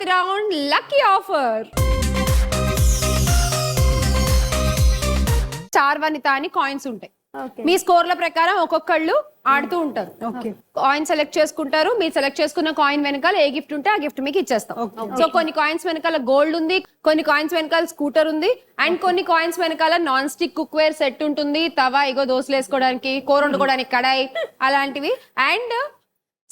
తర్వాతి round lucky offer. Star వనిత అని coins ఉంటాయి. మీ స్కోర్ల ప్రకారం ఒక్కొక్కళ్ళు ఆడుతూ ఉంటారు. కాయిన్ సెలెక్ట్ చేసుకుంటారు. మీరు సెలెక్ట్ చేసుకున్న కాయిన్ వెనకాల ఏ గిఫ్ట్ ఉంటే ఆ గిఫ్ట్ మీకు ఇచ్చేస్తాం. సో కొన్ని కాయిన్స్ వెనకాల గోల్డ్ ఉంది, కొన్ని కాయిన్స్ వెనకాల స్కూటర్ ఉంది, అండ్ కొన్ని కాయిన్స్ వెనకాల non stick cookware set ఉంటుంది. తవా, ఇగో దోశలు వేసుకోవడానికి, కూర వండుకోవడానికి కడాయి, అలాంటివి. అండ్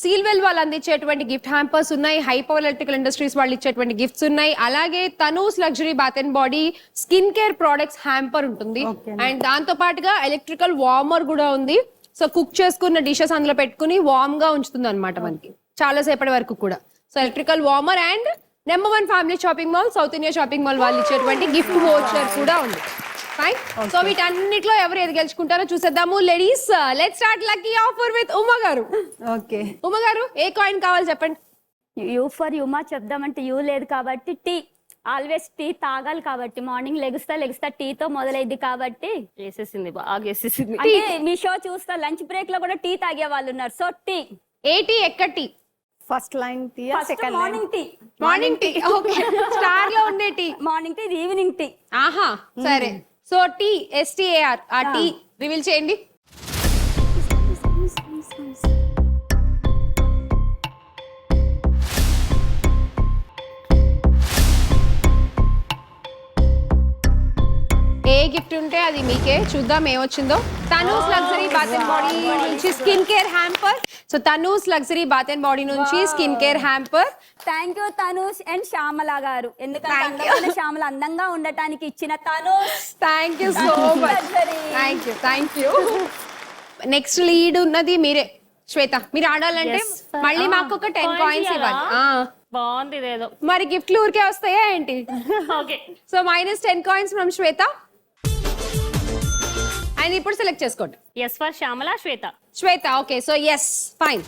సీల్వెల్ వాళ్ళు అందించేటువంటి గిఫ్ట్ హ్యాంపర్స్ ఉన్నాయి. హైపవర్ ఎలక్ట్రికల్ ఇండస్ట్రీస్ వాళ్ళు ఇచ్చేటువంటి గిఫ్ట్స్ ఉన్నాయి. అలాగే Tanu's luxury bath and body skin care products hamper ఉంటుంది. అండ్ దాంతో పాటుగా ఎలక్ట్రికల్ వార్మర్ కూడా ఉంది. సో కుక్ చేసుకున్న డిషెస్ అందులో పెట్టుకుని వార్మ్ గా ఉంచుతుంది అనమాట మనకి చాలా సేపటి వరకు కూడా. So electrical warmer and number 1 family shopping mall, South India Shopping Mall వాళ్ళు ఇచ్చేటువంటి గిఫ్ట్ వోచర్ కూడా ఉంది. సో వీటన్నిటిలో ఎవరు ఏది గెలుచుకుంటారో చూసేద్దాము. Ladies, let's start lucky offer with Uma గారు. ఓకే ఉమా గారు, ఏ కాయిన్ కావాలి చెప్పండి. యూ ఫర్ యుమా చెప్దామంటే యూ లేదు కాబట్టి టీ. ఆల్వేస్ టీ తాగాలి కాబట్టి మార్నింగ్ లెగుస్తా టీతో మొదలైంది కాబట్టి వేసేసింది, బాగా వేసేసింది. అంటే మీ షో చూస్తా లంచ్ బ్రేక్ లో కూడా టీ తాగే వాళ్ళు ఉన్నారు. So T. ఏ టీ, ఎక్కడ T? First line T, second morning tea. Morning tea. Okay, star లో ఉండే T. Morning tea, evening tea. ఆహా, సరే. సో టీ, STAR, ఆ టీ రివీల్ చేయండి. ఏ గిఫ్ట్ ఉంటే అది మీకే. చూద్దాం ఏమొచ్చిందో. Tanu's luxury bath and body నుంచి skin care hamper. So Tanu's luxury bath and body నుంచి skin care hamper. Thank you Tanush and Shyamala గారు, ఎందుకంటే అందమైన శ్యామల అందంగా ఉండటానికి ఇచ్చిన Tanush. Thank you so much. Thank you. Next lead ఉన్నది మీరే శ్వేత. మీరు ఆడాలంటే మళ్ళీ మాకు ఒక 10 కాయిన్స్ ఇవ్వాలి. బాగుంది ఇదేదో. మరి గిఫ్ట్లు ఊరికే వస్తాయా ఏంటి? Okay, so -10 coins from Shweta. And ఇప్పుడు సెలెక్ట్ చేసుకోండి. S for Shyamala, Shweta. Shweta, okay. So S, fine.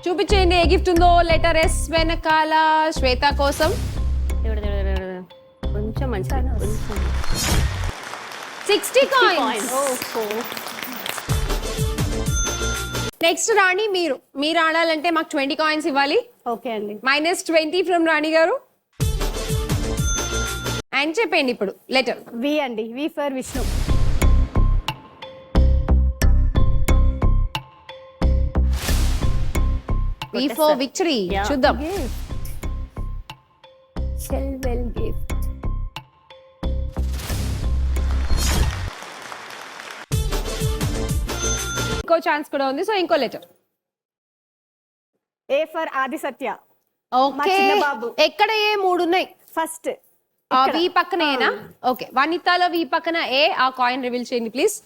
చూపించేయండి ఏ గిఫ్ట్ ఉందో. లెటర్ S వెనకాల శ్వేత కోసం కొంచెం మంచిది. 60 కాయిన్స్. నెక్స్ట్ రాణి, మీరు ఆడాలంటే మాకు 20 కాయిన్స్ ఇవ్వాలి. ఓకే అండి. -20 ఫ్రమ్ రాణి గారు. అండ్ చెప్పండి ఇప్పుడు లెటర్. వి అండి, V for Vishnu. V for victory. చూద్దాం. షెల్వెల్ గిఫ్ట్. ఇంకో ఛాన్స్ కూడా ఉంది. సో ఇంకో లెటర్. ఏ ఫర్ ఆది సత్య. ఓకే, బాబు. ఎక్కడ ఏ 3 ఉన్నాయి? ఫస్ట్ వి పక్కనేనా? ఓకే, వనితాలో వి పక్కన ఏ. ఆ కాయిన్ రివీల్ చేయండి ప్లీజ్.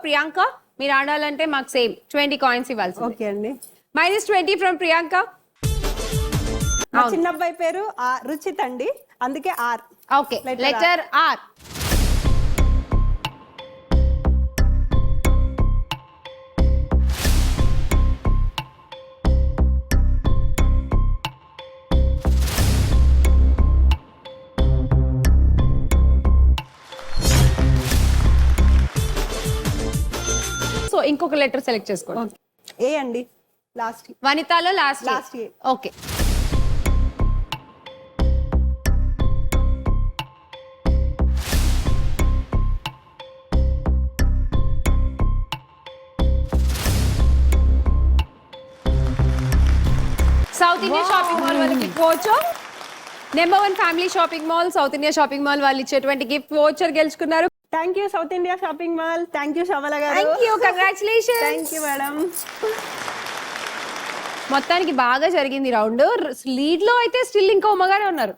ప్రియాంక, మీరు ఆడాలంటే మాకు సేమ్ 20 కాయిన్స్ ఇవ్వాలి. ఓకే అండి. -20 ఫ్రమ్ ప్రియాంక. మా చిన్న అబ్బాయి పేరు రుచిత్ అండి, అందుకే R. Okay, letter R. So ఇంకొక లెటర్ సెలెక్ట్ చేసుకోండి. ఏ అండి, లాస్ట్. వనితాలో last. A. Okay, South India Shopping Mall వాళ్ళకి voucher. Number 1 family shopping mall, South India Shopping Mall వాళ్ళు ఇచ్చేటువంటి గిఫ్ట్ వోచర్ గెలుచుకున్నారు. Thank you South India Shopping Mall. Thank you Shyamala గారు. Thank you, congratulations. Thank you madam. మొత్తానికి బాగా జరిగింది round. Lead లో అయితే స్టిల్ ఇంకా ఉమ్మగానే ఉన్నారు.